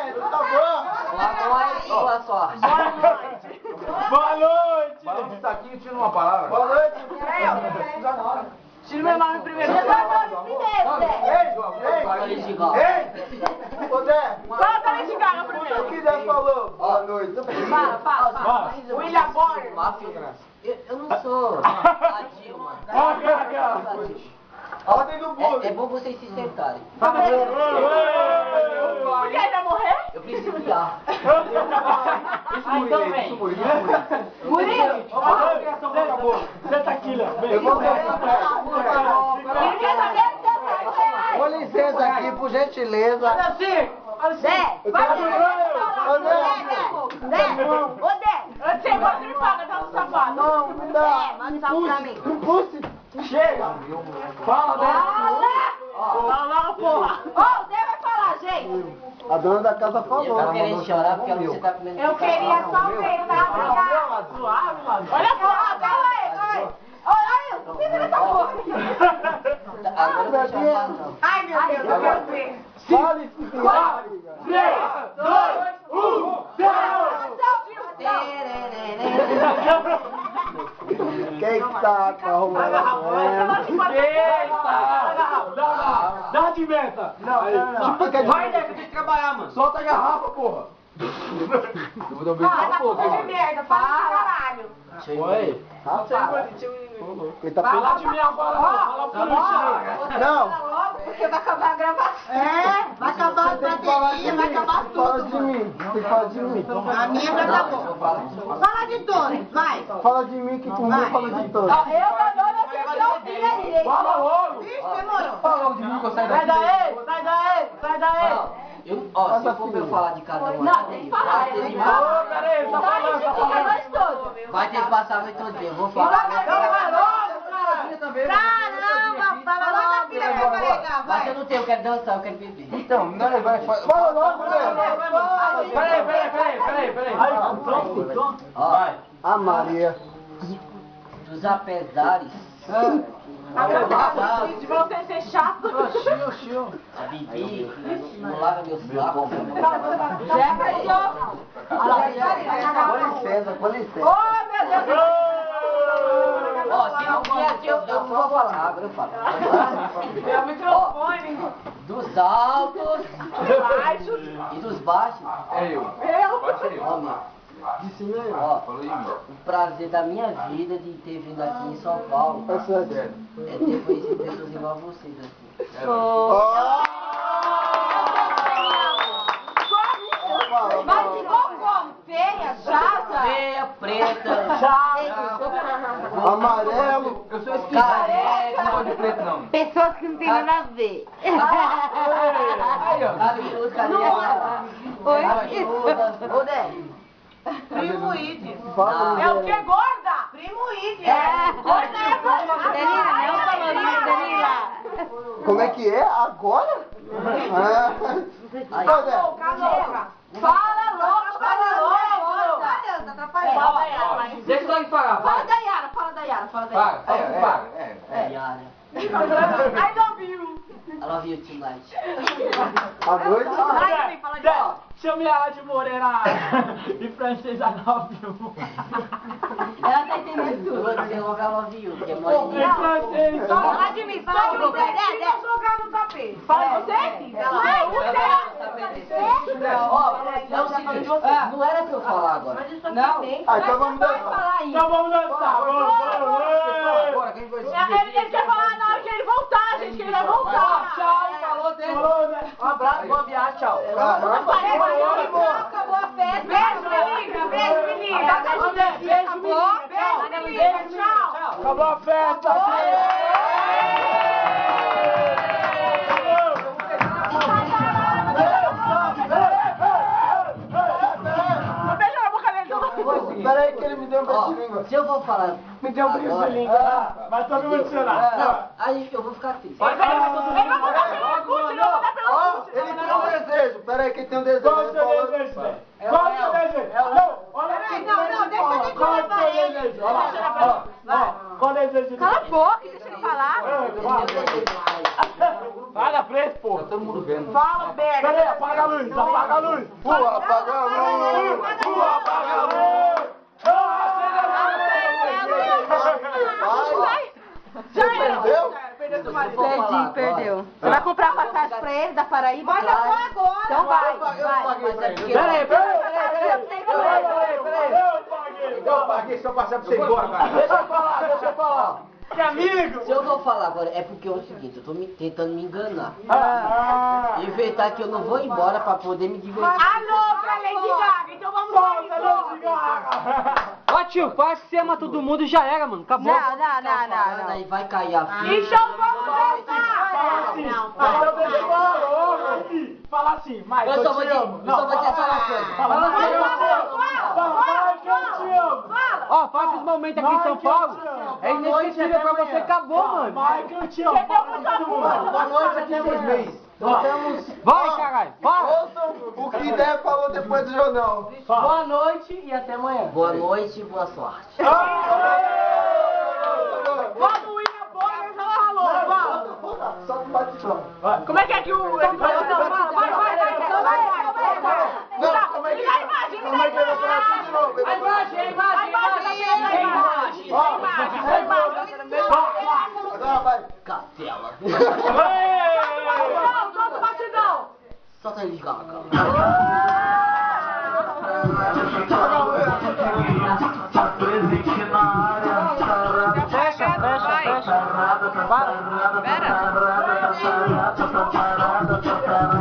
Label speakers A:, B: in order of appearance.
A: Tá bom.
B: Boa noite, boa sorte.
C: Boa noite.
D: Balança o saquinho e tira uma palavra.
A: Boa noite.
C: Tira meu nome primeiro.
A: Ei, ô Zé.
C: Fala da Lady Gaga
A: O
C: primeiro.
A: que Zé falou? Boa noite.
C: Fala. William Bonner.
B: Eu não sou a Dilma.
A: Ordem do bolo.
B: É bom vocês se sentarem.
C: Por que ele vai morrer?
B: Eu preciso de ar.
C: Então vem.
A: Murilo.
C: Senta aqui, Léo.
A: Eu vou ver.
B: Com licença aqui, por gentileza.
C: Olha assim.
E: Zé, vai Ô, Zé,
C: Você pode me pagar, dá um sapato.
E: manda um salve pra mim.
C: Chega. Fala, Zé. Fala, porra.
E: Ô, o Zé vai falar, gente.
A: A dona da casa
B: Eu
A: falou.
B: tô querendo chorar porque você tá comendo.
E: Eu queria só ver, tá?
C: Suave, mano. Olha a porra.
E: Calma aí. Olha, segura essa porra.
B: Agora eu vou chorar, não.
E: Ai, meu Deus, eu quero ver.
A: Fale,
C: 3, 2, 1,
A: quem que tá com a roupa?
C: Dá de meta.
A: Não.
D: Vai, né? Você tem que trabalhar, mano.
A: Solta a garrafa, porra.
D: Eu vou dar um beijo
E: Fala,
D: na boca,
E: de
D: mano.
E: merda, fala de caralho.
A: Oi. Ele tá
C: Fala de mim agora, fala por
A: Não.
E: Logo, porque vai acabar a gravação. Vai acabar a bateria, vai acabar
A: Fala
E: tudo.
A: de mim. Tem que falar de mim.
E: A minha já tá bom. Fala de todos, vai.
A: Fala de mim que tu não fala de todos.
E: Eu tenho que tirar o filho aí.
C: Fala logo.
E: Ixi, demorou.
D: Fala logo de mim que eu saio
C: Sai
D: daqui.
C: daí.
B: Ó, se for pra eu falar de cada um,
E: Não, tem que falar.
B: vai ter que
C: Ô, peraí, tá
E: Então a
C: falando,
E: gente
C: tá
E: fica
C: falando.
E: nós todos.
B: vai ter que passar a noite toda. Eu vou
E: Fala
B: falar.
E: logo, Caramba, fala logo. Filha, vai carregar,
B: Mas eu
E: vai.
B: não tenho, eu quero dançar, eu quero beber.
D: Então, não, vai.
A: Fala logo, velho.
C: Peraí. Pronto.
B: Ó,
A: A Maria.
B: dos apesares,
C: De você ser chato.
B: a Bibi, não lava meu saco.
E: Jefferson.
A: Com licença.
E: Oh, meu Deus.
B: Ó, se não vier aqui, eu não vou falar. Agora eu falo.
C: É o microfone.
B: Dos altos
C: Baixo.
B: e dos baixos.
D: É eu. Baixa aí.
B: Ó, meu.
A: De cima aí.
B: Ó,
D: Falou aí, meu.
B: o prazer da minha vida de ter vindo aqui em São Paulo
A: É sério.
B: é ter conhecido pessoas igual a vocês aqui.
E: Mas igual como? Feia, chata.
B: Feia, preta,
A: Amarelo.
D: Eu sou esse
B: careca,
D: não gosto de preto, não.
E: Pessoas que não tem nada a ver.
D: Aí, ó.
B: cabeludo, careca,
E: Oi?
B: cabeluda. Ô, Dé,
E: Primo Ide.
A: Fala,
C: É o que, gorda?
E: Primo Ide.
C: Gorda é
E: Danila, não colorido, Danila.
A: como é que é? Agora?
B: aí,
A: Ô, Zé.
E: Fala logo, fala logo. Tá atrapalhando.
D: Deixa eu pagar,
E: Fala da Yara, fala da Yara.
D: Paga, paga.
B: Yara.
C: I love you.
B: I love you tonight.
A: À noite?
C: Chame ela de morena em francês, I love you.
E: Ela tá entendendo
B: Eu
E: tudo.
B: vou dizer logo I love you, porque é
C: Em
B: modinha.
C: francês,
E: Fala de mim, fala de mim.
C: jogar no tapete. Fala você?
B: Ó, é o seguinte, não era pra eu falar agora.
E: Não.
A: Ah, então vamos
E: Vai
A: dançar.
E: falar ainda.
C: Então vamos dançar, vamos.
D: Bora, quem vai se
C: Ele quer falar na hora que ele voltar, gente, que ele vai voltar. Tchau, falou, né? Um abraço, boa viagem, tchau.
E: Acabou a festa. Beijo, menina. Beijo, menina.
C: Beijo, menina.
E: Tchau.
C: Acabou a festa. Beija na boca dele.
A: Pera aí que ele me deu um beijo de língua.
B: Se eu vou falar
C: Me deu um beijo de língua. Vai todo mundo chorar.
B: não, aí eu vou ficar triste.
C: Ele vai mandar pelo Gucci, não vai mandar pelo
A: Ó,
C: Gucci.
A: ele tem um desejo. Pera aí que ele tem um desejo.
C: Qual o
A: Ele
C: seu
A: falou-
C: desejo, Zé? Qual o seu desejo? Não, olha aqui.
E: Não, deixa eu
C: Qual o
E: falar
C: seu
E: ele.
C: desejo? Olha lá. Qual o desejo?
E: Cala a boca, deixa eu falar.
C: Vai.
F: Sai da frente, pô.
D: Tá todo mundo vendo.
C: Fala, merda.
F: Pera aí, apaga a luz, apaga a luz.
A: Rua, apaga a luz.
F: Rua, apaga a luz.
A: Você perdeu?
E: Perdeu. Você vai comprar passagem pra ele da Paraíba?
C: Mas eu vou agora.
E: Então vai.
D: Eu paguei pra ele.
F: Peraí.
D: Eu paguei, se eu passar pra você ir embora, cara.
F: Deixa eu falar. Que amigo.
B: Se eu vou falar agora, é porque é o seguinte, eu tô tentando me enganar.
F: Ah.
B: Inventar que eu não vou embora pra poder me divertir.
C: Alô, pra Lady Gaga, então vamos
G: Ó tio, faz que você ama todo mundo e já era, mano. Acabou.
B: Falando aí, vai cair a fila.
C: Então vamos dançar.
F: Fala assim, Mike,
B: Eu
F: eu
B: só vou
F: te
B: dizer,
F: amo.
B: eu só vou dizer só uma coisa.
F: Fala, Mike, eu te amo. Fala, Mike, eu te amo.
G: Ó, faz esse momento aqui em São Paulo. É inesquecível pra você, acabou, mano.
F: Mike, eu te amo.
A: Boa noite aqui, 6 meses.
G: Vai, caralho, fala.
A: Ouçam o que der falou depois do jornal.
G: Boa noite e até amanhã.
B: Boa noite e boa sorte.
C: Vamos ir na bola, mas ela falou. Vamos.
A: Só não bate só.
C: Como é que o... Vai.
A: Não, como é que ele vai fazer de novo?
C: A imagem.